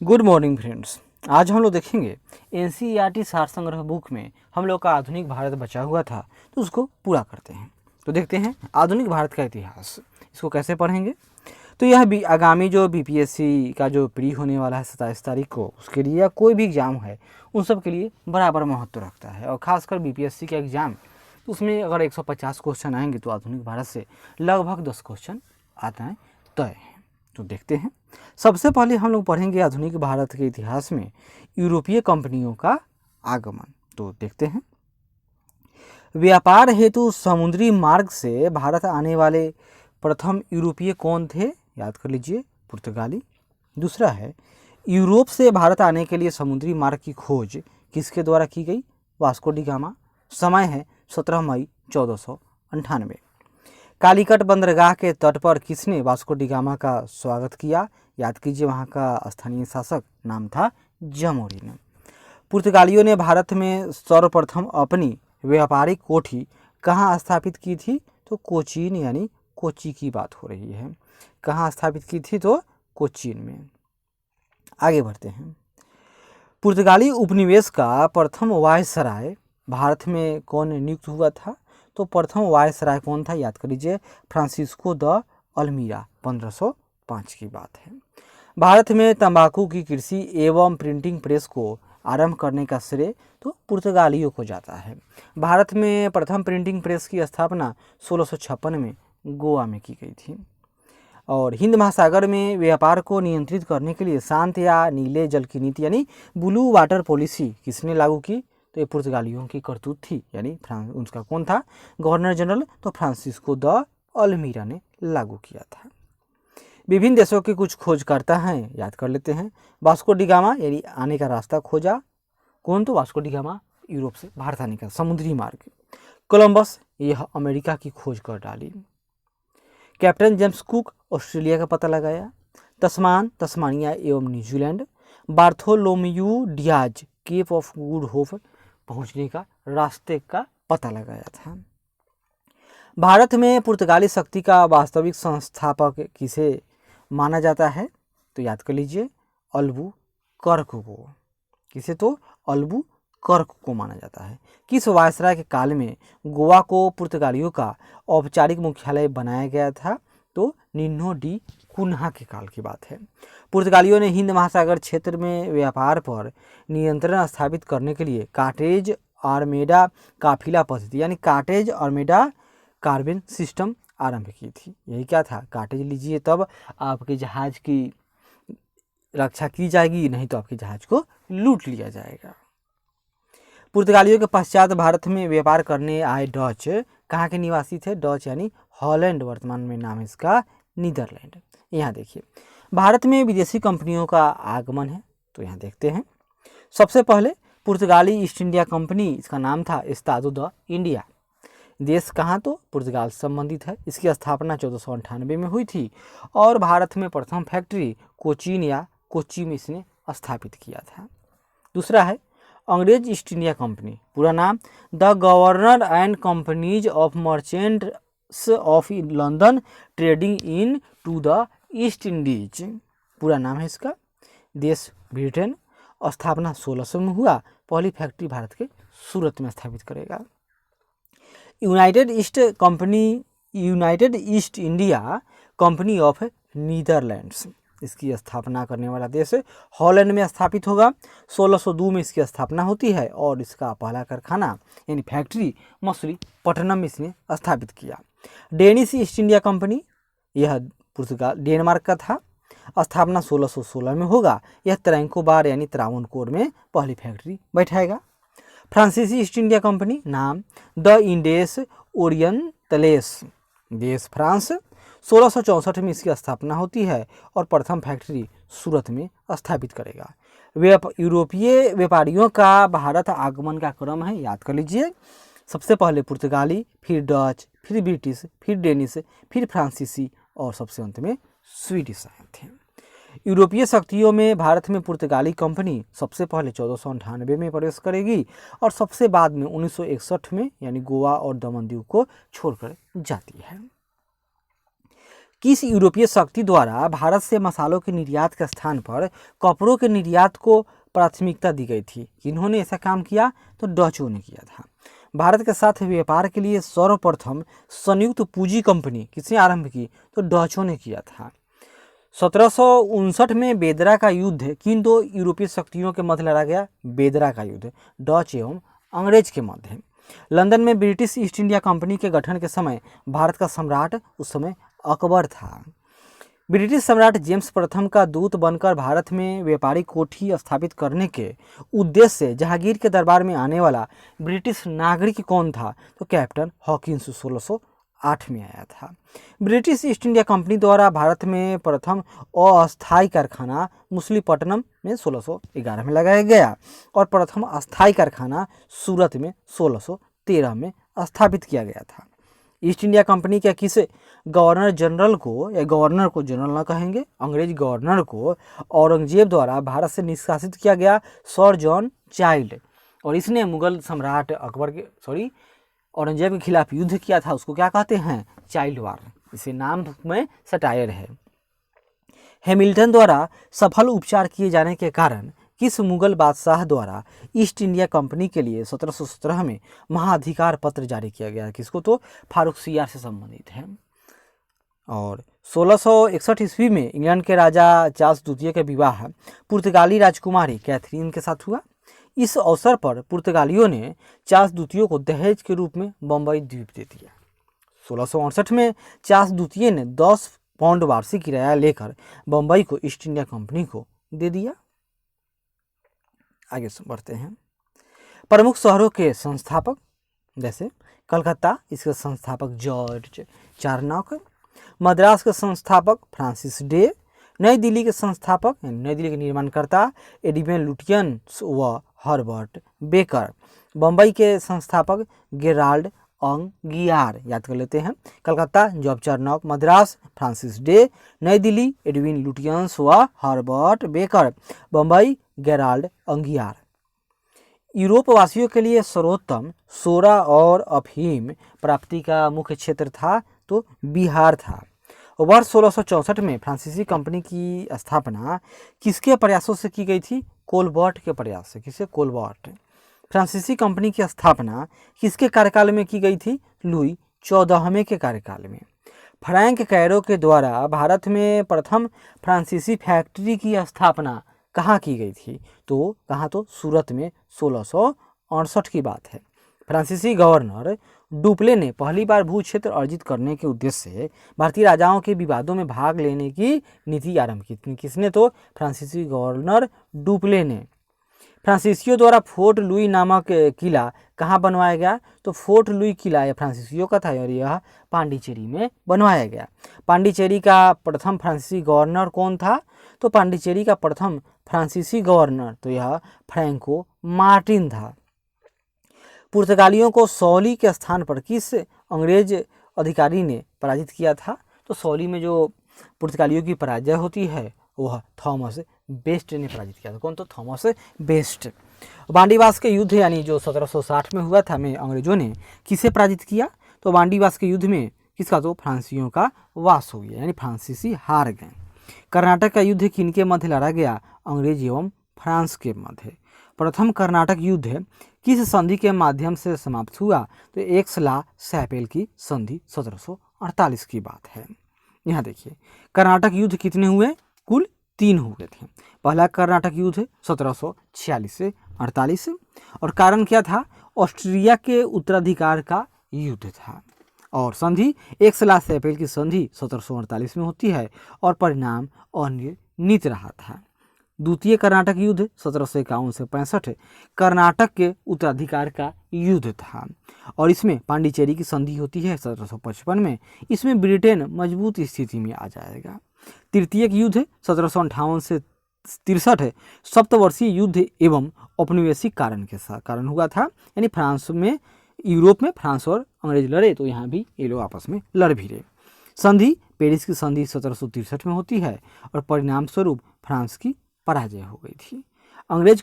Good morning friends. आज हम लोग देखेंगे एनसीईआरटी सार संग्रह बुक में हम लोग का आधुनिक भारत बचा हुआ था, तो उसको पूरा करते हैं। तो देखते हैं आधुनिक भारत का इतिहास, इसको कैसे पढ़ेंगे। तो यह भी आगामी जो बीपीएससी का जो प्री होने वाला है 27 तारीख को, उसके लिए या कोई भी एग्ज़ाम है उन सब के लिए बराबर महत्व रखता है। और ख़ासकर बीपीएससी का एग्ज़ाम, तो उसमें अगर 150 क्वेश्चन आएंगे तो आधुनिक भारत से लगभग 10 क्वेश्चन आता है तय है। तो देखते हैं। सबसे पहले हम लोग पढ़ेंगे आधुनिक भारत के इतिहास में यूरोपीय कंपनियों का आगमन। तो देखते हैं। व्यापार हेतु समुद्री मार्ग से भारत आने वाले प्रथम यूरोपीय कौन थे? याद कर लीजिए, पुर्तगाली। दूसरा है, यूरोप से भारत आने के लिए समुद्री मार्ग की खोज किसके द्वारा की गई? Vasco D gamma. समय है 17 मई 1498। कालीकट बंदरगाह के तट पर किसने वास्को डी गामा का स्वागत किया? याद कीजिए, वहाँ का स्थानीय शासक नाम था जमोरिन। पुर्तगालियों ने भारत में सर्वप्रथम अपनी व्यापारिक कोठी कहाँ स्थापित की थी? तो कोचीन यानी कोची की बात हो रही है। कहाँ स्थापित की थी? तो कोचीन में। आगे बढ़ते हैं। पुर्तगाली उपनिवेश का प्रथम वायसराय भारत में कौन नियुक्त हुआ था? तो प्रथम वायसराय कौन था? याद कर लीजिए, फ्रांसिस्को द अल्मीरा। 1505 की बात है। भारत में तंबाकू की कृषि एवं प्रिंटिंग प्रेस को आरंभ करने का श्रेय तो पुर्तगालियों को जाता है। भारत में प्रथम प्रिंटिंग प्रेस की स्थापना 1656 में गोवा में की गई थी। और हिंद महासागर में व्यापार को नियंत्रित करने के लिए शांत या नीले जल की नीति यानी ब्लू वाटर पॉलिसी किसने लागू की? तो ये पुर्तगालियों की करतूत थी, यानी उनका कौन था? Governor general. तो फ्रांसिस्को द अल्मीरा ने लागू किया था। विभिन्न देशों के कुछ खोजकर्ता हैं, याद कर लेते हैं। वास्को डी गामा यानी आने का रास्ता खोजा। कौन? तो वास्को डी गामा, यूरोप से भारत आने का समुद्री मार्ग। कोलंबस, यह अमेरिका की खोज कर डाली। कैप्टन जेम्स कुक, ऑस्ट्रेलिया का पता लगाया। तस्मान, तस्मानिया एवं New Zealand. Bartholomew Diaz, Cape of Good Hope पहुंचने का रास्ते का पता लगाया था। भारत में पुर्तगाली शक्ति का वास्तविक संस्थापक किसे माना जाता है? तो याद कर लीजिए, अल्बुकर्क को। किसे? तो अल्बुकर्क को माना जाता है। किस वायसराय के काल में गोवा को पुर्तगालियों का औपचारिक मुख्यालय बनाया गया था? तो निन्हो डी कुन्हा के काल की बात है। पुर्तगालियों ने हिंद महासागर क्षेत्र में व्यापार पर नियंत्रण स्थापित करने के लिए काटेज आर्मेडा काफिला पद्धति यानी काटेज आर्मेडा कार्बिन सिस्टम आरंभ की थी। यही क्या था? काटेज लीजिए तब आपके जहाज की रक्षा की जाएगी, नहीं तो आपके जहाज को लूट लिया जाएगा। पुर्तगालियों के पश्चात भारत में व्यापार करने आए डच कहाँ के निवासी थे? डच यानी हॉलैंड, वर्तमान में नाम है इसका नीदरलैंड। यहाँ देखिए, भारत में विदेशी कंपनियों का आगमन है, तो यहाँ देखते हैं। सबसे पहले पुर्तगाली ईस्ट इंडिया कंपनी, इसका नाम था एस्तादो द इंडिया। देश कहाँ? तो पुर्तगाल से संबंधित है। इसकी स्थापना 1498 में हुई थी और भारत में प्रथम फैक्ट्री कोचीन या कोच्चि में इसने स्थापित किया था। दूसरा है अंग्रेज ईस्ट इंडिया कंपनी, पूरा नाम the Governor and Companies of Merchants of London trading into the East Indies, पूरा नाम है इसका। देश ब्रिटेन। स्थापना 1600 में हुआ। पहली फैक्ट्री भारत के सूरत में स्थापित करेगा। United east India company of Netherlands, इसकी स्थापना करने वाला देश हॉलैंड में स्थापित होगा। 1602 में इसकी स्थापना होती है और इसका पहला कारखाना यानी फैक्ट्री मछलीपट्टनम में इसने स्थापित किया। डेनिश ईस्ट इंडिया कंपनी, यह पुर्तगाल डेनमार्क का था। स्थापना 1616 में होगा। यह त्रैंकोबार यानी त्रावणकोर में पहली फैक्ट्री बैठाएगा। फ्रांसीसी ईस्ट इंडिया कंपनी, नाम द इंडेस ओरियंटलेस, देश फ्रांस। 1664 में इसकी स्थापना होती है और प्रथम फैक्ट्री सूरत में स्थापित करेगा। यूरोपीय व्यापारियों का भारत आगमन का क्रम है, याद कर लीजिए। सबसे पहले पुर्तगाली, फिर डच, फिर ब्रिटिश, फिर डेनिश, फिर फ्रांसीसी और सबसे अंत में स्वीडिश आए थे। यूरोपीय शक्तियों में भारत में पुर्तगाली कंपनी सबसे पहले 1498 में प्रवेश करेगी और सबसे बाद में 1961 में यानी गोवा और दमन द्वीप को छोड़कर जाती है। किस यूरोपीय शक्ति द्वारा भारत से मसालों के निर्यात के स्थान पर कपड़ों के निर्यात को प्राथमिकता दी गई थी? किन्होंने ऐसा काम किया? तो डचों ने किया था। भारत के साथ व्यापार के लिए सर्वप्रथम संयुक्त पूंजी कंपनी किसने आरंभ की? तो डचों ने किया था। 1759 में बेदरा का युद्ध किन दो यूरोपीय शक्तियों के मध्य लड़ा गया? बेदरा का युद्ध डच एवं अंग्रेज के मध्य। लंदन में ब्रिटिश ईस्ट इंडिया कंपनी के गठन के समय भारत का सम्राट उस समय अकबर था। ब्रिटिश सम्राट जेम्स प्रथम का दूत बनकर भारत में व्यापारिक कोठी स्थापित करने के उद्देश्य से जहांगीर के दरबार में आने वाला ब्रिटिश नागरिक कौन था? तो कैप्टन हॉकिंस 1608 में आया था। ब्रिटिश ईस्ट इंडिया कंपनी द्वारा भारत में प्रथम अस्थायी कारखाना मछलीपट्टनम में 1611 में लगाया गया और प्रथम अस्थायी कारखाना सूरत में 1613 में स्थापित किया गया था। ईस्ट इंडिया कंपनी के किस गवर्नर जनरल को, या गवर्नर को जनरल ना कहेंगे, अंग्रेज गवर्नर को औरंगजेब द्वारा भारत से निष्कासित किया गया? Sir John child. और इसने मुगल सम्राट अकबर के औरंगजेब के खिलाफ युद्ध किया था। उसको क्या कहते हैं? चाइल्ड वार। इसे नाम में सटायर है। हैमिल्टन द्वारा सफल उपचार किए जाने के कारण किस मुगल बादशाह द्वारा ईस्ट इंडिया कंपनी के लिए 1717 में महाधिकार पत्र जारी किया गया? किसको? तो फारूक सियार से संबंधित है। और 1661 ईस्वी में इंग्लैंड के राजा चार्ल्स द्वितीय का विवाह पुर्तगाली राजकुमारी कैथरीन के साथ हुआ। इस अवसर पर पुर्तगालियों ने चार्ल्स द्वितीय को दहेज के रूप में बम्बई द्वीप दे दिया। 1668 में चार्ल्स द्वितीय ने 10 पाउंड वार्षिक किराया लेकर बम्बई को ईस्ट इंडिया कंपनी को दे दिया। आगे बढ़ते हैं। प्रमुख शहरों के संस्थापक, जैसे कलकत्ता, इसके संस्थापक जॉर्ज चार्नक। मद्रास के संस्थापक फ्रांसिस डे। नई दिल्ली के संस्थापक, नई दिल्ली के निर्माणकर्ता एडविन लुटियंस व हर्बर्ट बेकर। बम्बई के संस्थापक गेराल्ड अंगियार, याद कर लेते हैं। Calcutta George Charnock, Madras Francis Day, नई दिल्ली एडविन लुटियंस व Herbert Baker, Bombay Gerald Aungier. Europe वासियों के लिए सर्वोत्तम सोरा और अफीम प्राप्ति का मुख्य क्षेत्र था तो बिहार था। वर्ष 1664 में फ्रांसीसी कंपनी की स्थापना किसके प्रयासों से की गई थी? कोलबर्ट के प्रयास से। किसे? कोलबर्ट। फ्रांसीसी कंपनी की स्थापना किसके कार्यकाल में की गई थी? लुई 14वें के कार्यकाल में। फ्रैंक कैरो के द्वारा भारत में प्रथम फ्रांसीसी फैक्ट्री की स्थापना कहाँ की गई थी? तो कहाँ? तो सूरत में 1668 की बात है। फ्रांसीसी गवर्नर डुप्ले ने पहली बार भू क्षेत्र अर्जित करने के उद्देश्य से भारतीय राजाओं के विवादों में भाग लेने की नीति आरंभ की थी। किसने? तो फ्रांसीसी गवर्नर डुप्ले ने। फ्रांसीसियों द्वारा फोर्ट लुई नामक किला कहाँ बनवाया गया? तो फोर्ट लुई किला यह फ्रांसीसियों का था और यह पांडिचेरी में बनवाया गया। पांडिचेरी का प्रथम फ्रांसीसी गवर्नर कौन था? तो पांडिचेरी का प्रथम फ्रांसीसी गवर्नर तो यह फ्रैंको मार्टिन था। पुर्तगालियों को सौली के स्थान पर किस अंग्रेज अधिकारी ने पराजित किया था? तो सौली में जो पुर्तगालियों की पराजय होती है वह थॉमस बेस्ट ने पराजित किया था। कौन? तो थॉमस बेस्ट। बांडीवास के युद्ध यानी जो 1760 में हुआ था में अंग्रेजों ने किसे पराजित किया? तो बांडीवास के युद्ध में किसका? तो फ्रांसीसियों का वास हो गया, यानी फ्रांसीसी हार गए। कर्नाटक का युद्ध किनके मध्य लड़ा गया? अंग्रेज एवं फ्रांस के मध्य। प्रथम कर्नाटक युद्ध किस संधि के माध्यम से समाप्त हुआ? तो एक्स-ला-सैपेल की संधि 1748 की बात है। यहाँ देखिए कर्नाटक युद्ध कितने हुए? कुल 3 हुए थे। पहला कर्नाटक युद्ध 1746 से 48 और कारण क्या था? ऑस्ट्रिया के उत्तराधिकार का युद्ध था। और संधि एक्स-ला-सैपेल की संधि 1748 में होती है और परिणाम अनिर्णीत रहा था। द्वितीय कर्नाटक युद्ध 1751 से 65 कर्नाटक के उत्तराधिकार का युद्ध था और इसमें पांडिचेरी की संधि होती है 1755 में। इसमें ब्रिटेन मजबूत स्थिति में आ जाएगा। तृतीय युद्ध 1758 से 63 सप्तवर्षीय युद्ध एवं औपनिवेशिक कारण हुआ था, यानी फ्रांस में, यूरोप में फ्रांस और अंग्रेज लड़े तो यहाँ भी ये लोग आपस में लड़ भी रहे। संधि पेरिस की संधि 1763 में होती है और परिणाम स्वरूप फ्रांस की पराजय हो गई थी। अंग्रेजी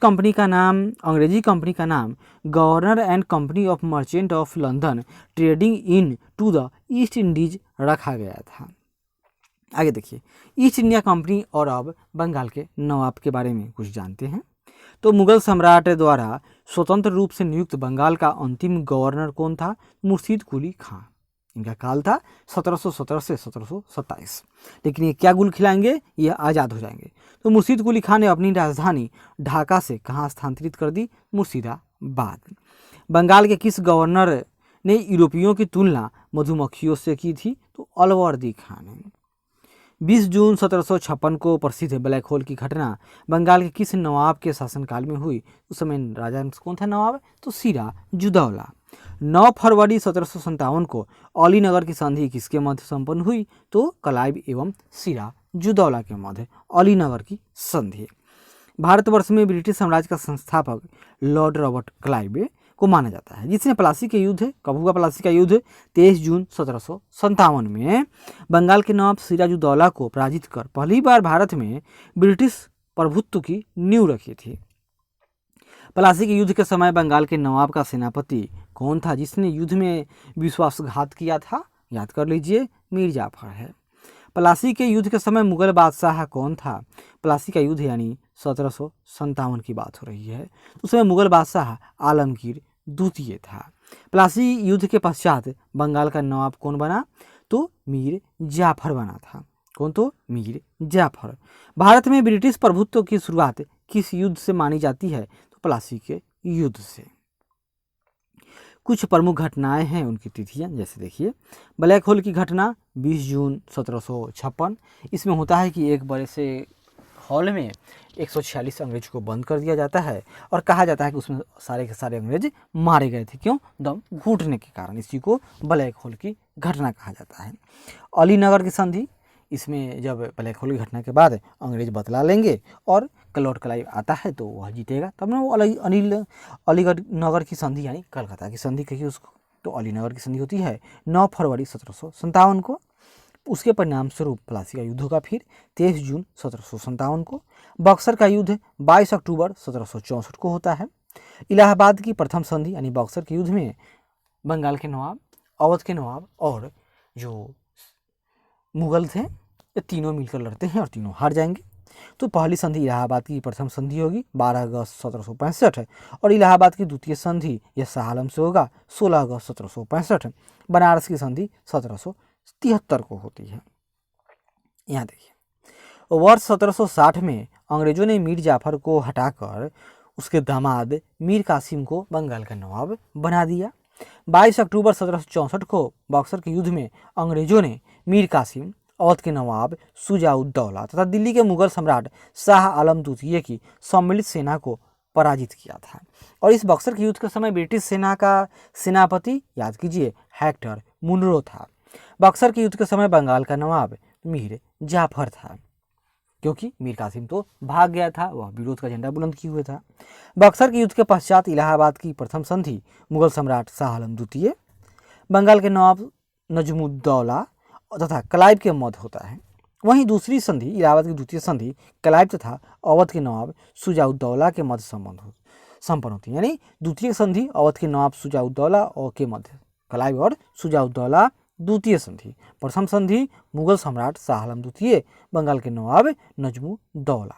कंपनी का नाम Governor and Company of Merchant of London trading into the East Indies रखा गया था। आगे देखिए, ईस्ट इंडिया कंपनी और अब बंगाल के नवाब के बारे में कुछ जानते हैं। तो मुगल सम्राट द्वारा स्वतंत्र रूप से नियुक्त बंगाल का अंतिम गवर्नर कौन था? मुर्शीद कुली खां। इनका काल था 1717 से 1727। लेकिन ये क्या गुल खिलाएंगे? ये आज़ाद हो जाएंगे। तो मुर्शीद कुली खां ने अपनी राजधानी ढाका से कहाँ स्थानांतरित कर दी? मुर्शिदाबाद। बंगाल के किस गवर्नर ने यूरोपियों की तुलना मधुमक्खियों से की थी? तो अलवर्दी खान ने। 20 जून 1756 को प्रसिद्ध ब्लैक होल की घटना बंगाल के किस नवाब के शासनकाल में हुई? उस समय राजा कौन था नवाब? तो सिराजुद्दौला। 9 फरवरी 1757 को अलीनगर की संधि किसके मध्य संपन्न हुई? तो क्लाइव एवं सिराजुद्दौला के मध्य अलीनगर की संधि। भारतवर्ष में ब्रिटिश साम्राज्य का संस्थापक लॉर्ड रॉबर्ट क्लाइव को माना जाता है, जिसने प्लासी के युद्ध, कब हुआ प्लासी का युद्ध? 23 जून 1757 में बंगाल के नवाब सिराजुद्दौला को पराजित कर पहली बार भारत में ब्रिटिश प्रभुत्व की नींव रखी थी। प्लासी के युद्ध के समय बंगाल के नवाब का सेनापति कौन था जिसने युद्ध में विश्वासघात किया था? याद कर लीजिए, मीर जाफर है। प्लासी के युद्ध के समय मुगल बादशाह कौन था? प्लासी का युद्ध यानी 1757 की बात हो रही है। उस समय मुगल बादशाह आलमगीर द्वितीय था। प्लासी युद्ध के पश्चात बंगाल का नवाब कौन बना? तो मीर जाफर बना था। कौन? तो मीर जाफर। भारत में ब्रिटिश प्रभुत्व की शुरुआत किस युद्ध से मानी जाती है? तो प्लासी के युद्ध से। कुछ प्रमुख घटनाएं हैं, उनकी तिथियां जैसे देखिए, ब्लैक होल की घटना 20 जून 1756। इसमें होता है कि एक बड़े से हॉल में 146 अंग्रेज को बंद कर दिया जाता है और कहा जाता है कि उसमें सारे के सारे अंग्रेज मारे गए थे। क्यों? दम घुटने के कारण। इसी को ब्लैक होल की घटना कहा जाता है। अलीनगर की संधि, इसमें जब ब्लैक होल की घटना के बाद अंग्रेज बतला लेंगे और लॉर्ड क्लाइव आता है तो वह जीतेगा, तब ना वो अलीगढ़ नगर की संधि यानी कलकत्ता की संधि कही उसको। तो अलीनगर की संधि होती है 9 फरवरी 1757 को। उसके परिणाम स्वरूप प्लासी का युद्ध होगा फिर 23 जून 1757 को। बक्सर का युद्ध 22 अक्टूबर 1764 को होता है। इलाहाबाद की प्रथम संधि यानी बक्सर के युद्ध में बंगाल के नवाब, अवध के नवाब और जो मुगल थे ये तीनों मिलकर लड़ते हैं और तीनों हार जाएंगे। तो पहली संधि इलाहाबाद की प्रथम संधि होगी 12 अगस्त 1765 और इलाहाबाद की द्वितीय संधि यह शाह आलम से होगा 16 अगस्त 1765। बनारस की संधि 1773 को होती है। यहाँ देखिए, वर्ष 1760 में अंग्रेजों ने मीर जाफर को हटाकर उसके दामाद मीर कासिम को बंगाल का नवाब बना दिया। 22 अक्टूबर 1764 को बक्सर के युद्ध में अंग्रेजों ने मीर कासिम, अवध के नवाब शुजा-उद-दौला तथा दिल्ली के मुगल सम्राट शाह आलम द्वितीय की सम्मिलित सेना को पराजित किया था। और इस बक्सर के युद्ध के समय ब्रिटिश सेना का सेनापति, याद कीजिए, हेक्टर मुनरो था। बक्सर के युद्ध के समय बंगाल का नवाब मीर जाफर था, क्योंकि मीर कासिम तो भाग गया था, वह विरोध का झंडा बुलंद किए हुए था। बक्सर के युद्ध के पश्चात इलाहाबाद की प्रथम संधि मुगल सम्राट शाह आलम द्वितीय, बंगाल के नवाब नजमुद्दौला तथा क्लाइव के मध्य होता है। वहीं दूसरी संधि इलाहाबाद की द्वितीय संधि क्लाइव तथा अवध के नवाब शुजा-उद-दौला के मध्य संपन्न होती है। यानी द्वितीय संधि अवध के नवाब शुजा-उद-दौला और के मध्य क्लाइव और शुजा-उद-दौला द्वितीय संधि। प्रथम संधि मुगल सम्राट शाह आलम द्वितीय, बंगाल के नवाब नजमुद्दौला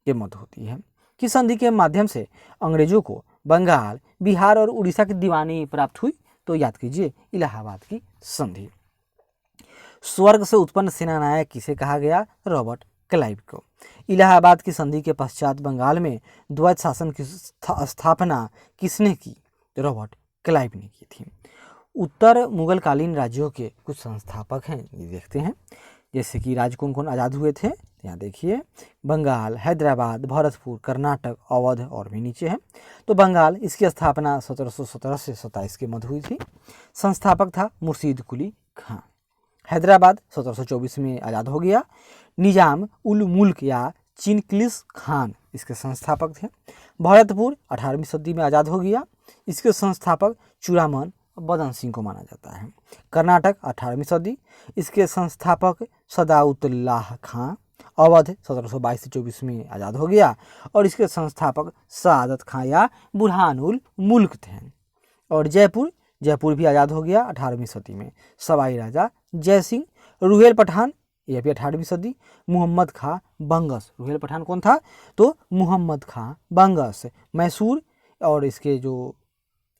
के मध्य होती है। किस संधि के माध्यम से अंग्रेजों को बंगाल, बिहार और उड़ीसा की दीवानी प्राप्त हुई? तो याद कीजिए, इलाहाबाद की संधि। स्वर्ग से उत्पन्न सेनानायक किसे कहा गया? रॉबर्ट क्लाइव को। इलाहाबाद की संधि के पश्चात बंगाल में द्वैत शासन की स्थापना किसने की? रॉबर्ट क्लाइव ने की थी। उत्तर मुगलकालीन राज्यों के कुछ संस्थापक हैं, ये देखते हैं। जैसे कि राज्य कौन कौन आज़ाद हुए थे, यहाँ देखिए, बंगाल, हैदराबाद, भरतपुर, कर्नाटक, अवध और भी नीचे है। तो बंगाल, इसकी स्थापना 1717 से 27 के मध्य हुई थी। संस्थापक था मुर्शीद कुली खां। हैदराबाद 1724 में आज़ाद हो गया। निजाम उल मुल्क या चिनक्लिस खान इसके संस्थापक थे। भरतपुर 18वीं सदी में आज़ाद हो गया। इसके संस्थापक चूड़ामन बदन सिंह को माना जाता है। कर्नाटक 18वीं सदी, इसके संस्थापक सदाउतुल्लाह खां। अवध 1722 से 24 में आज़ाद हो गया और इसके संस्थापक सआदत खां या बुरहानुल मुल्क थे। और जयपुर भी आज़ाद हो गया 18वीं सदी में। सवाई राजा जय सिंह। रुहेल पठान यह भी 18वीं सदी। मोहम्मद खां बंगस, रुहेल पठान कौन था? तो मोहम्मद खां बंगस। मैसूर और इसके जो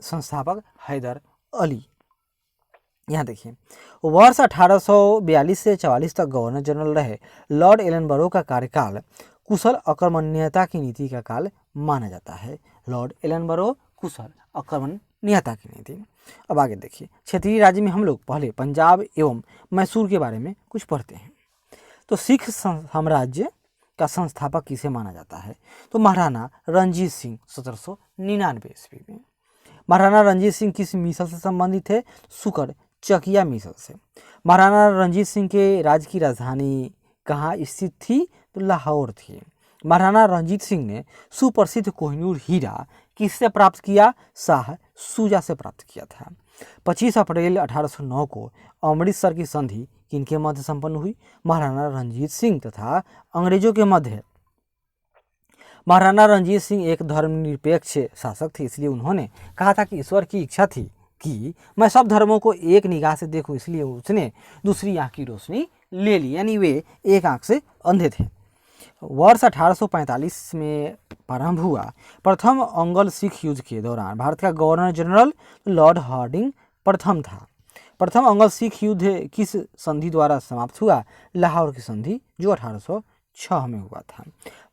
संस्थापक हैदर अली। यहाँ देखिए, वर्ष 1842 से 44 तक गवर्नर जनरल रहे लॉर्ड एलनबरो का कार्यकाल कुशल अकर्मण्यता की नीति का काल माना जाता है। लॉर्ड एलनबरो कुशल अकर्मण्यता की नीति। अब आगे देखिए, क्षेत्रीय राज्य में हम लोग पहले पंजाब एवं मैसूर के बारे में कुछ पढ़ते हैं। तो सिख साम्राज्य का संस्थापक किसे माना जाता है? तो महाराणा रणजीत सिंह 1799 ईस्वी में। महाराणा रणजीत सिंह किस मिसल से संबंधित है? सुकर चकिया मिसल से। महाराणा रणजीत सिंह के राज्य की राजधानी कहाँ स्थित थी? तो लाहौर थी। महाराणा रणजीत सिंह ने सुप्रसिद्ध कोहिनूर हीरा किससे प्राप्त किया? शाह शुजा से प्राप्त किया था। 25 अप्रैल 1809 को अमृतसर की संधि किनके मध्य संपन्न हुई? महाराणा रणजीत सिंह तथा अंग्रेजों के मध्य। महाराणा रणजीत सिंह एक धर्मनिरपेक्ष शासक थे, इसलिए उन्होंने कहा था कि ईश्वर की इच्छा थी कि मैं सब धर्मों को एक निगाह से देखूं, इसलिए उसने दूसरी आंख की रोशनी ले ली, यानी वे एक आंख से अंधे थे। वर्ष 1845 में प्रारंभ हुआ प्रथम अंगल सिख युद्ध के दौरान भारत का गवर्नर जनरल लॉर्ड हार्डिंग प्रथम था। प्रथम अंगल सिख युद्ध किस संधि द्वारा समाप्त हुआ? लाहौर की संधि, जो 1806 में हुआ था।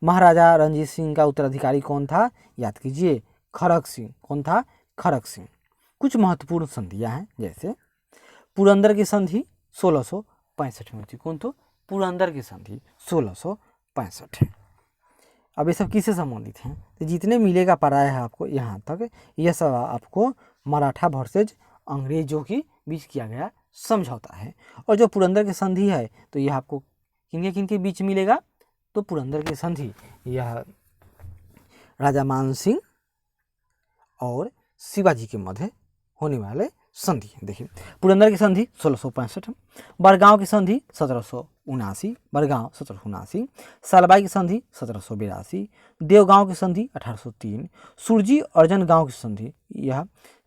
महाराजा रणजीत सिंह का उत्तराधिकारी कौन था? याद कीजिए, खड़क सिंह। कौन था? खड़क सिंह। कुछ महत्वपूर्ण संधियां हैं, जैसे पुरंदर की संधि 1665 में हुई थी। कौन? तो पुरंदर की संधि 1665। अब ये सब किससे संबंधित हैं? तो जितने मिलेगा पढ़ाया है आपको यहाँ तक, यह सब आपको मराठा वर्सेज अंग्रेजों के बीच किया गया समझौता है। और जो पुरंदर की संधि है, तो यह आपको किनके किनके बीच मिलेगा? तो पुरंदर की संधि यह राजा मान सिंह और शिवाजी के मध्य होने वाले संधि है। देखिए, पुरंदर की संधि 1665, बड़गांव की संधि 1779, बड़गांव 1779, सालबाई की संधि 1782, देवगांव की संधि 1803, सुरजी अर्जन गांव की संधि, यह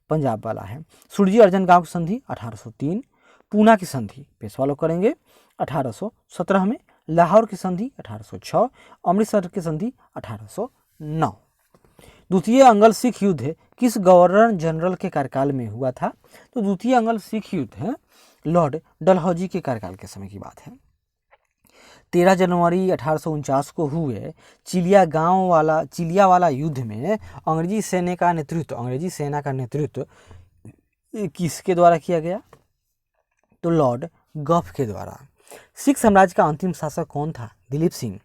पंजाब वाला है, सुरजी अर्जन गांव की संधि 1803, पूना की संधि पेशवा लोग करेंगे 1817 में, लाहौर की संधि 1806, अमृतसर की संधि 1809। द्वितीय अंगल सिख युद्ध किस गवर्नर जनरल के कार्यकाल में हुआ था? तो द्वितीय अंगल सिख युद्ध लॉर्ड डलहौजी के कार्यकाल के समय की बात है। 13 जनवरी 1849 को हुए चिलिया वाला युद्ध में अंग्रेजी सेना का नेतृत्व किसके द्वारा किया गया? तो लॉर्ड गफ के द्वारा। सिख साम्राज्य का अंतिम शासक कौन था? दिलीप सिंह।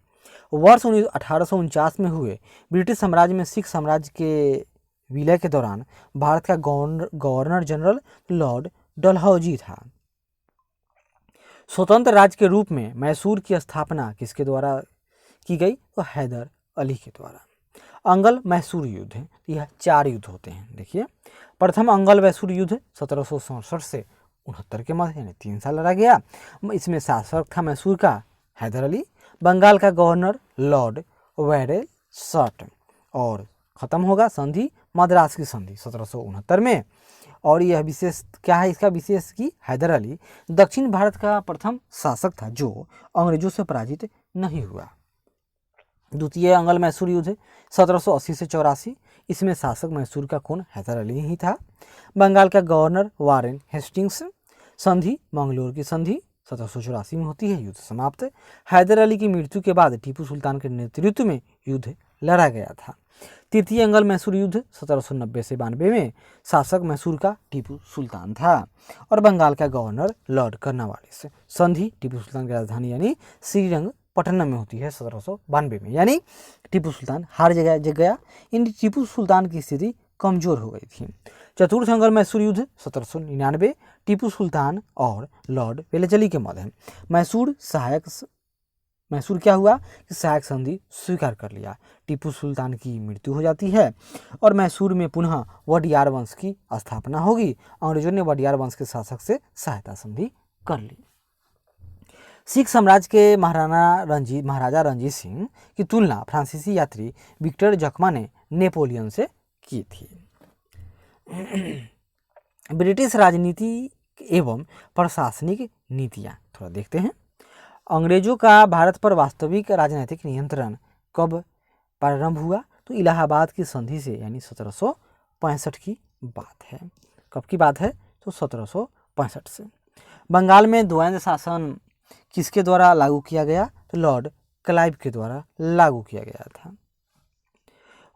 वर्ष 1849 में हुए ब्रिटिश साम्राज्य में सिख साम्राज्य के विलय के दौरान भारत का गवर्नर जनरल लॉर्ड डलहौजी था। स्वतंत्र राज्य के रूप में मैसूर की स्थापना किसके द्वारा की गई? तो हैदर अली के द्वारा। अंगल मैसूर युद्ध, यह 4 युद्ध होते हैं। देखिए, प्रथम अंगल मैसूर युद्ध 1767 से 69 के मध्य, यानी 3 साल लड़ा गया। इसमें शासक था मैसूर का हैदर अली, बंगाल का गवर्नर लॉर्ड वेरेसट, और खत्म होगा संधि मद्रास की संधि 1769 में। और यह विशेष क्या है इसका विशेष कि हैदर अली दक्षिण भारत का प्रथम शासक था जो अंग्रेजों से पराजित नहीं हुआ। द्वितीय अंगल मैसूर युद्ध 1780 से 84, इसमें शासक मैसूर का कौन? हैदर अली ही था। बंगाल का गवर्नर वारेन हेस्टिंग्स। संधि मंगलोर की संधि 1784 में होती है। युद्ध समाप्त। हैदर अली की मृत्यु के बाद टीपू सुल्तान के नेतृत्व में युद्ध लड़ा गया था। तृतीय अंगल मैसूर युद्ध 1790 से 92 में शासक मैसूर का टीपू सुल्तान था और बंगाल का गवर्नर लॉर्ड कर्नवालिस। संधि टीपू सुल्तान की राजधानी यानी श्रीरंगपट्टनम में होती है 1792 में, यानी टीपू सुल्तान हार गया, यानी टीपू सुल्तान की स्थिति कमजोर हो गई थी। चतुर्थ अंगल मैसूर युद्ध 1799, टीपू सुल्तान और लॉर्ड वेलेजली के मध्य। मैसूर क्या हुआ कि सहायक संधि स्वीकार कर लिया। टीपू सुल्तान की मृत्यु हो जाती है और मैसूर में पुनः वडियार वंश की स्थापना होगी। अंग्रेजों ने वडियार वंश के शासक से सहायता संधि कर ली। सिख साम्राज्य के महाराजा रणजीत सिंह की तुलना फ्रांसीसी यात्री विक्टर जखमा ने नेपोलियन से की थी। ब्रिटिश राजनीति एवं प्रशासनिक नीतियाँ थोड़ा देखते हैं। अंग्रेजों का भारत पर वास्तविक राजनीतिक नियंत्रण कब प्रारंभ हुआ? तो इलाहाबाद की संधि से, यानी 1765 की बात है। कब की बात है? तो 1765 से। बंगाल में द्वंद्व शासन किसके द्वारा लागू किया गया? तो लॉर्ड क्लाइव के द्वारा लागू किया गया था।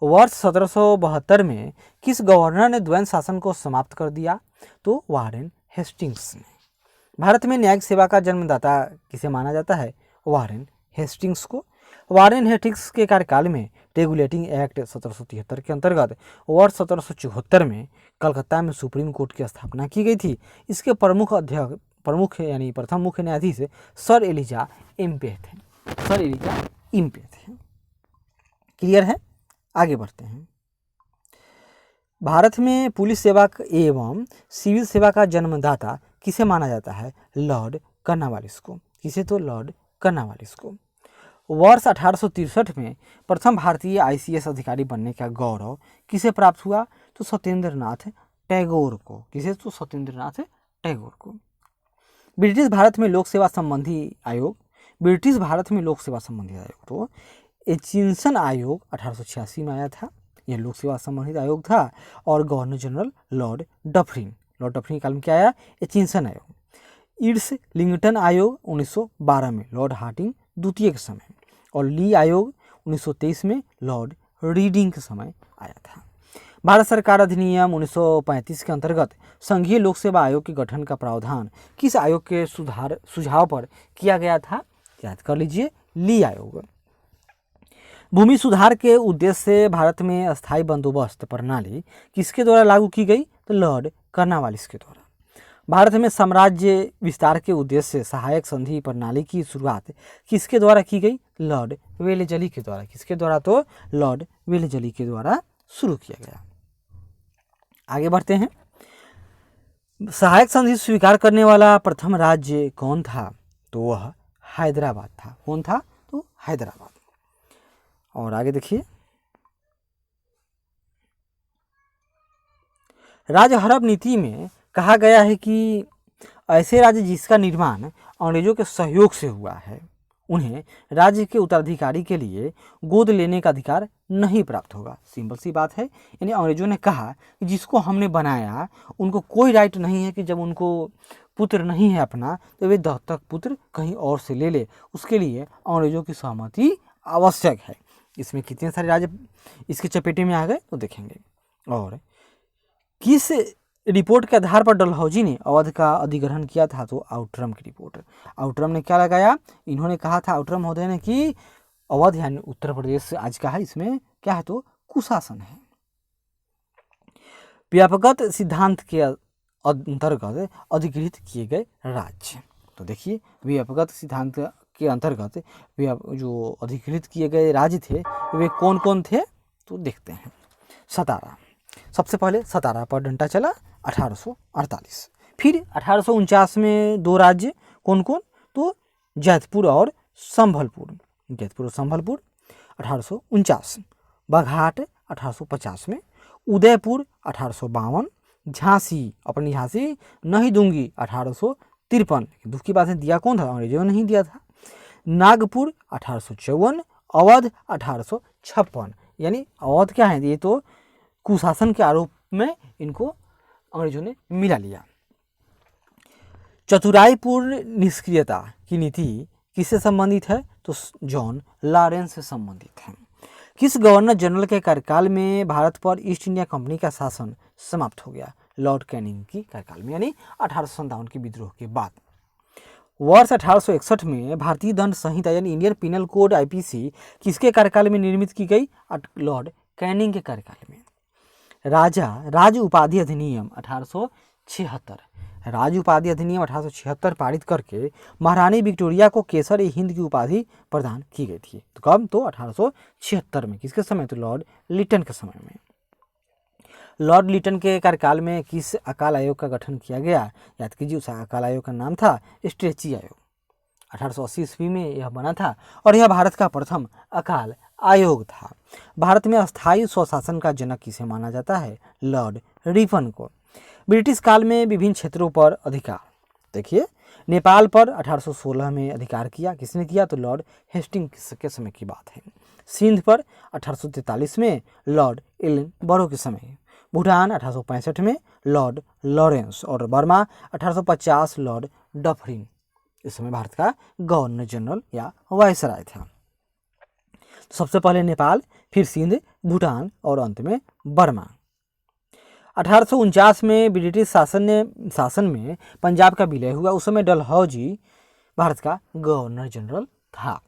वर्ष 1772 में किस गवर्नर ने द्वंद्व शासन को समाप्त कर दिया? तो वारेन हेस्टिंग्स ने। भारत में न्यायिक सेवा का जन्मदाता किसे माना जाता है? वारेन हेस्टिंग्स को। वारेन हेस्टिंग्स के कार्यकाल में रेगुलेटिंग एक्ट 1773 के अंतर्गत वर्ष 1774 में कलकत्ता में सुप्रीम कोर्ट की स्थापना की गई थी। इसके प्रमुख यानी प्रथम मुख्य न्यायाधीश सर एलिजा इम्पे थे। सर एलिजा इम्पे थे। क्लियर है? आगे बढ़ते हैं। भारत में पुलिस सेवा एवं सिविल सेवा का जन्मदाता किसे माना जाता है? लॉर्ड कर्नवालिस को। किसे? तो लॉर्ड कर्नवालिस को। वर्ष 1863 में प्रथम भारतीय ICS अधिकारी बनने का गौरव किसे प्राप्त हुआ? तो सत्येंद्रनाथ टैगोर को। किसे? तो सत्येंद्रनाथ टैगोर को। ब्रिटिश भारत में लोक सेवा संबंधी आयोग तो एचिंसन आयोग 1886 में आया था। यह लोक सेवा संबंधित आयोग था। और गवर्नर जनरल लॉर्ड डफरिन काल में क्या आया? एचिंसन आयोग। ईड्स लिंगटन आयोग 1912 में लॉर्ड हार्डिंग द्वितीय के समय, और ली आयोग 1923 में लॉर्ड रीडिंग के समय आया था। भारत सरकार अधिनियम 1935 के अंतर्गत संघीय लोक सेवा आयोग के गठन का प्रावधान किस आयोग के सुझाव पर किया गया था? याद कर लीजिए, ली आयोग। भूमि सुधार के उद्देश्य से भारत में अस्थायी बंदोबस्त प्रणाली किसके द्वारा लागू की गई? तो लॉर्ड कर्नवालिस के द्वारा। भारत में साम्राज्य विस्तार के उद्देश्य से सहायक संधि प्रणाली की शुरुआत किसके द्वारा की गई? लॉर्ड वेलेजली के द्वारा। किसके द्वारा? तो लॉर्ड वेलेजली के द्वारा शुरू किया गया। आगे बढ़ते हैं। सहायक संधि स्वीकार करने वाला प्रथम राज्य कौन था? तो वह हैदराबाद था। कौन था? तो हैदराबाद। और आगे देखिए, राजहरब नीति में कहा गया है कि ऐसे राज्य जिसका निर्माण अंग्रेजों के सहयोग से हुआ है, उन्हें राज्य के उत्तराधिकारी के लिए गोद लेने का अधिकार नहीं प्राप्त होगा। सिंपल सी बात है। यानी अंग्रेजों ने कहा कि जिसको हमने बनाया उनको कोई राइट नहीं है कि जब उनको पुत्र नहीं है अपना, तो वे दत्तक पुत्र कहीं और से ले ले। उसके लिए अंग्रेजों की सहमति आवश्यक है। इसमें कितने सारे राज्य इसके चपेटे में आ गए तो देखेंगे। और किस रिपोर्ट के आधार पर डलहौजी ने अवध का अधिग्रहण किया था? तो आउटरम की रिपोर्ट। आउटरम ने क्या लगाया? इन्होंने कहा था, आउटरम महोदय ने, कि अवध यानी उत्तर प्रदेश आज का है, इसमें क्या है? तो कुशासन है। व्यापकत सिद्धांत के अंतर्गत अधिकृत किए गए राज्य। तो देखिए, व्यापकत सिद्धांत के अंतर्गत जो अधिकृत किए गए राज्य थे वे कौन कौन थे? तो देखते हैं। सतारा। सबसे पहले सतारा पर डंडा चला 1848। फिर 1849 में दो राज्य कौन कौन? तो जैतपुर और संभलपुर। 1849। बाघाट 1850 में। उदयपुर 1852। झांसी, अपनी झांसी नहीं दूंगी 1853। दुख की बात है, दिया कौन था? अंग्रेजों ने नहीं दिया था। नागपुर 1854। अवध 1856। यानी अवध क्या है? ये तो कुशासन के आरोप में इनको अंग्रेजों ने मिला लिया। चतुराईपूर्ण निष्क्रियता की नीति किससे संबंधित है? तो जॉन लॉरेंस से संबंधित है। किस गवर्नर जनरल के कार्यकाल में भारत पर ईस्ट इंडिया कंपनी का शासन समाप्त हो गया? लॉर्ड कैनिंग की कार्यकाल में, यानी 1857 के विद्रोह के बाद। वर्ष 1861 में भारतीय दंड संहिता यानी इंडियन पिनल कोड IPC किसके कार्यकाल में निर्मित की गई? लॉर्ड कैनिंग के कार्यकाल में। राज उपाधि अधिनियम 1876। राज उपाधि अधिनियम 1876 पारित करके महारानी विक्टोरिया को केसर हिंद की उपाधि प्रदान की गई थी। तो कब? तो 1876 में। किसके समय? तो लॉर्ड लिटन के समय में। लॉर्ड लिटन के कार्यकाल में किस अकाल आयोग का गठन किया गया? याद कीजिए, उस अकाल आयोग का नाम था स्ट्रेची आयोग। 1880 ईस्वी में यह बना था और यह भारत का प्रथम अकाल आयोग था। भारत में अस्थायी स्वशासन का जनक किसे माना जाता है? लॉर्ड रिपन को। ब्रिटिश काल में विभिन्न क्षेत्रों पर अधिकार। देखिए, नेपाल पर 1816 में अधिकार किया। किसने किया? तो लॉर्ड हेस्टिंग्स के समय की बात है। सिंध पर 1843 में लॉर्ड एलन बरो के समय। भूटान 1865 में लॉर्ड लॉरेंस और बर्मा 1850 लॉर्ड डफरिन इस समय भारत का गवर्नर जनरल या वायसराय था। सबसे पहले नेपाल, फिर सिंध, भूटान और अंत में बर्मा। 1849 में ब्रिटिश शासन में पंजाब का विलय हुआ। उस समय डलहौजी भारत का गवर्नर जनरल था।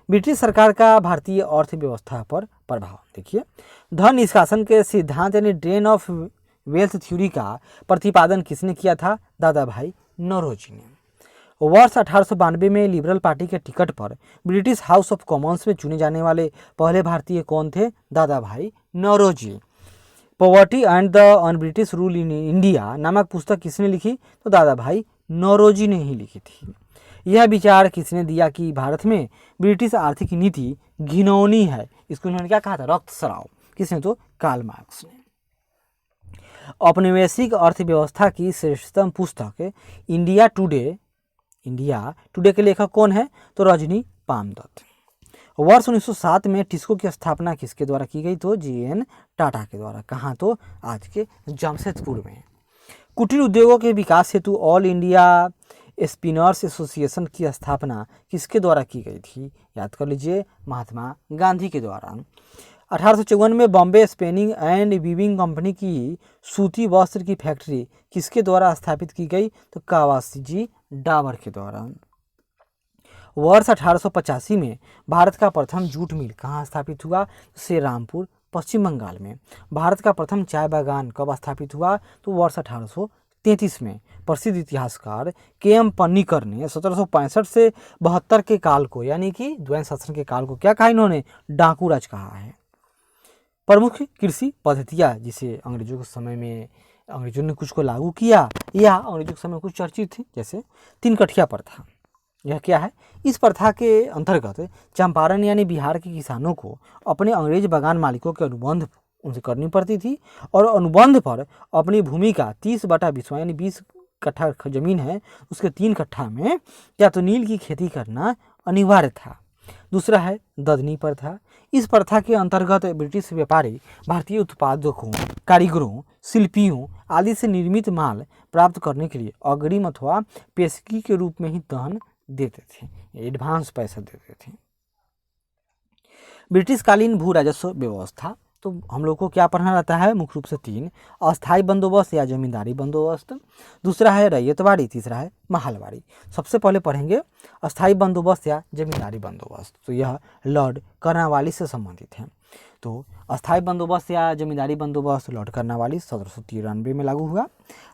ब्रिटिश सरकार का भारतीय अर्थव्यवस्था पर प्रभाव देखिए। धन निष्कासन के सिद्धांत यानी ड्रेन ऑफ वेल्थ थ्योरी का प्रतिपादन किसने किया था? दादा भाई नौरोजी ने। वर्ष 1892 में लिबरल पार्टी के टिकट पर ब्रिटिश हाउस ऑफ कॉमन्स में चुने जाने वाले पहले भारतीय कौन थे? Dadabhai Naoroji. Poverty and the un British rule in India नामक पुस्तक किसने लिखी? तो दादा भाई नौरोजी ने ही लिखी थी। यह विचार किसने दिया कि भारत में ब्रिटिश आर्थिक नीति घिनौनी है? इसको उन्होंने क्या कहा था? रक्तस्राव। किसने? तो कार्ल मार्क्स ने। औपनिवेशिक अर्थव्यवस्था की श्रेष्ठतम पुस्तक इंडिया टुडे के लेखक कौन है? तो रजनी पामदत्त। वर्ष 1907 में टिस्को की स्थापना किसके द्वारा की गई? तो JN टाटा के द्वारा। कहाँ? तो आज के जमशेदपुर में। कुटीर उद्योगों के विकास हेतु ऑल इंडिया स्पिनर्स एसोसिएशन की स्थापना किसके द्वारा की गई थी? याद कर लीजिए, महात्मा गांधी के द्वारा। 1854 में Bombay spinning and weaving company की सूती वस्त्र की फैक्ट्री किसके द्वारा स्थापित की गई? तो कावासाकी डाबर के द्वारा। वर्ष 1885 में भारत का प्रथम जूट मिल कहाँ स्थापित हुआ? श्रीरामपुर, पश्चिम बंगाल में। भारत का प्रथम चाय बागान कब स्थापित हुआ? तो वर्ष 1833 में। प्रसिद्ध इतिहासकार KM पन्नीकर ने 1765 से 72 के काल को यानी कि द्वैत शासन के काल को क्या कहा इन्होंने? डाकू राज कहा है। प्रमुख कृषि पद्धतियाँ जिसे अंग्रेजों के समय में अंग्रेजों ने कुछ को लागू किया या अंग्रेजों के समय कुछ चर्चित थी, जैसे 3 कठिया प्रथा। यह क्या है? इस प्रथा के अंतर्गत चंपारण यानी बिहार के किसानों को अपने अंग्रेज बागान मालिकों के अनुबंध उनसे करनी पड़ती थी और अनुबंध पर अपनी भूमि का 30/20 यानी 20 कट्ठा जमीन है उसके 3 कट्ठा में या तो नील की खेती करना अनिवार्य था। दूसरा है ददनी प्रथा। इस प्रथा के अंतर्गत ब्रिटिश व्यापारी भारतीय उत्पादकों, कारीगरों, शिल्पियों आदि से निर्मित माल प्राप्त करने के लिए अग्रिम अथवा पेशगी के रूप में ही धन देते थे, एडवांस पैसा देते थे। ब्रिटिश कालीन भू राजस्व व्यवस्था, तो हम लोग को क्या पढ़ना रहता है? मुख्य रूप से 3, अस्थाई बंदोबस्त या जमींदारी बंदोबस्त, दूसरा है रैयतवाड़ी, तीसरा है महलवाड़ी। सबसे पहले पढ़ेंगे अस्थाई बंदोबस्त या जमींदारी बंदोबस्त। तो यह लॉर्ड कर्नवालिस से संबंधित है। तो अस्थाई बंदोबस्त या जमींदारी बंदोबस्त लॉर्ड कर्नवालिस 1793 में लागू हुआ।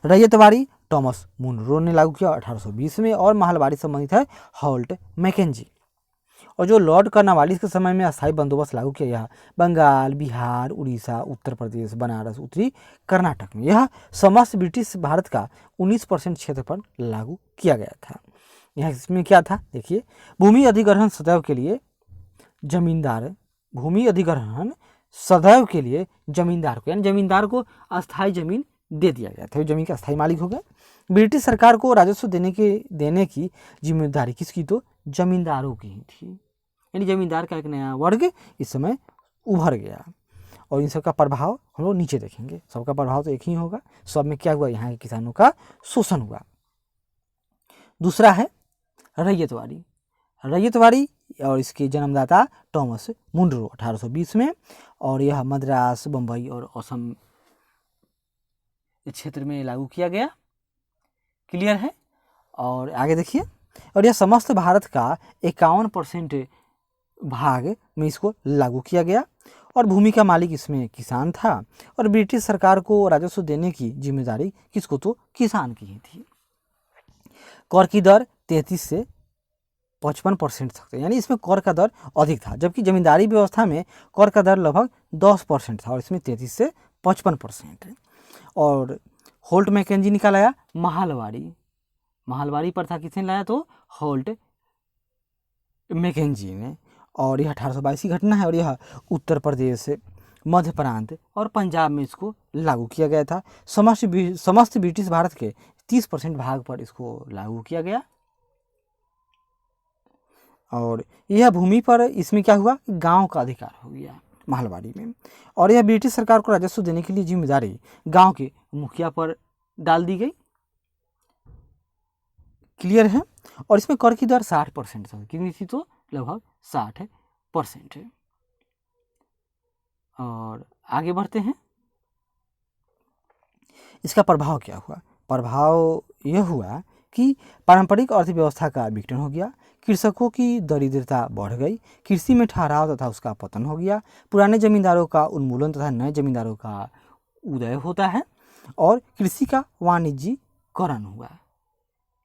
रैयतवाड़ी थॉमस मुनरो ने लागू किया 1820 में और महलवाड़ी संबंधित है हॉल्ट मैकेंजी। और जो लॉर्ड कर्नवालिस के समय में अस्थाई बंदोबस्त लागू किया यह बंगाल, बिहार, उड़ीसा, उत्तर प्रदेश, बनारस, उत्तरी कर्नाटक में। यह समस्त ब्रिटिश भारत का 19% क्षेत्र पर लागू किया गया था। यह इसमें क्या था? देखिए, भूमि अधिग्रहण सदैव के लिए जमींदार को यानी जमींदार को अस्थाई जमीन दे दिया गया था, जमीन के अस्थाई मालिक हो गए। ब्रिटिश सरकार को राजस्व देने की जिम्मेदारी किसकी? तो जमींदारों की ही थी। यानी जमींदार का एक नया वर्ग इस समय उभर गया और इन सबका प्रभाव हम लोग नीचे देखेंगे। सबका प्रभाव तो एक ही होगा। सब में क्या हुआ? यहाँ के किसानों का शोषण हुआ। दूसरा है रैयतवाड़ी और इसके जन्मदाता थॉमस मुनरो 1820 में, और यह मद्रास, बम्बई और असम क्षेत्र में लागू किया गया। क्लियर है? और आगे देखिए, और यह समस्त भारत का 51% भाग में इसको लागू किया गया और भूमि का मालिक इसमें किसान था और ब्रिटिश सरकार को राजस्व देने की जिम्मेदारी किसको? तो किसान की ही थी। कर की दर 33 से 55% तक, यानी इसमें कर का दर अधिक था, जबकि जमींदारी व्यवस्था में कर का दर लगभग 10% था और इसमें 33 से 55%। और होल्ट मैकेंजी निकाला आया महलवाड़ी प्रथा किसने लाया? तो होल्ट मैकेंजी ने। और यह 1822 की घटना है और यह उत्तर प्रदेश, मध्य प्रांत और पंजाब में इसको लागू किया गया था। समस्त ब्रिटिश भारत के 30% भाग पर इसको लागू किया गया। और यह भूमि पर इसमें क्या हुआ, गांव का अधिकार हो गया महलबारी में। और यह ब्रिटिश सरकार को राजस्व देने के लिए जिम्मेदारी गांव के मुखिया पर डाल दी गई। क्लियर है। और इसमें कर की दर 60% कितनी थी, तो लगभग 60% है। और आगे बढ़ते हैं, इसका प्रभाव क्या हुआ। प्रभाव यह हुआ कि पारंपरिक अर्थव्यवस्था का विघटन हो गया, कृषकों की दरिद्रता बढ़ गई, कृषि में ठहराव तथा उसका पतन हो गया, पुराने जमींदारों का उन्मूलन तथा नए जमींदारों का उदय होता है, और कृषि का वाणिज्यीकरण हुआ।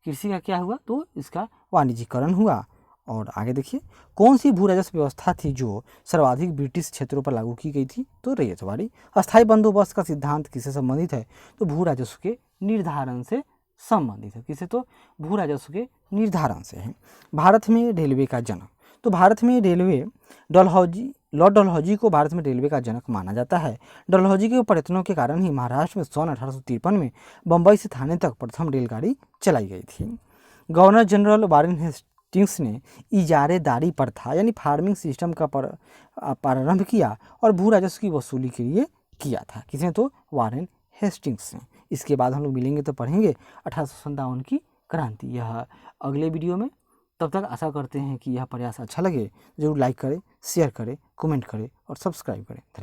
कृषि का क्या हुआ, तो इसका वाणिज्यीकरण हुआ। और आगे देखिए, कौन सी भू राजस्व व्यवस्था थी जो सर्वाधिक ब्रिटिश क्षेत्रों पर लागू की गई थी, तो रैयतवाड़ी। अस्थायी बंदोबस्त का सिद्धांत किससे संबंधित है, तो भू राजस्व के निर्धारण से संबंधित है। किसे, तो भू राजस्व के निर्धारण से है। भारत में रेलवे का जनक, तो भारत में रेलवे लॉर्ड डलहौजी को भारत में रेलवे का जनक माना जाता है। डलहौजी के प्रयत्नों के कारण ही महाराष्ट्र में सन 1853 में बम्बई से थाने तक प्रथम रेलगाड़ी चलाई गई थी। गवर्नर जनरल वारेन हेस्टिंग्स ने इजारेदारी प्रथा यानी फार्मिंग सिस्टम का प्रारंभ किया और भू राजस्व की वसूली के लिए किया था। किसने, तो वारेन हेस्टिंग्स ने। इसके बाद हम लोग मिलेंगे तो पढ़ेंगे 1857 की क्रांति, यह अगले वीडियो में। तब तक आशा करते हैं कि यह प्रयास अच्छा लगे, जरूर लाइक करें, शेयर करें, कमेंट करें और सब्सक्राइब करें। धन्यवाद।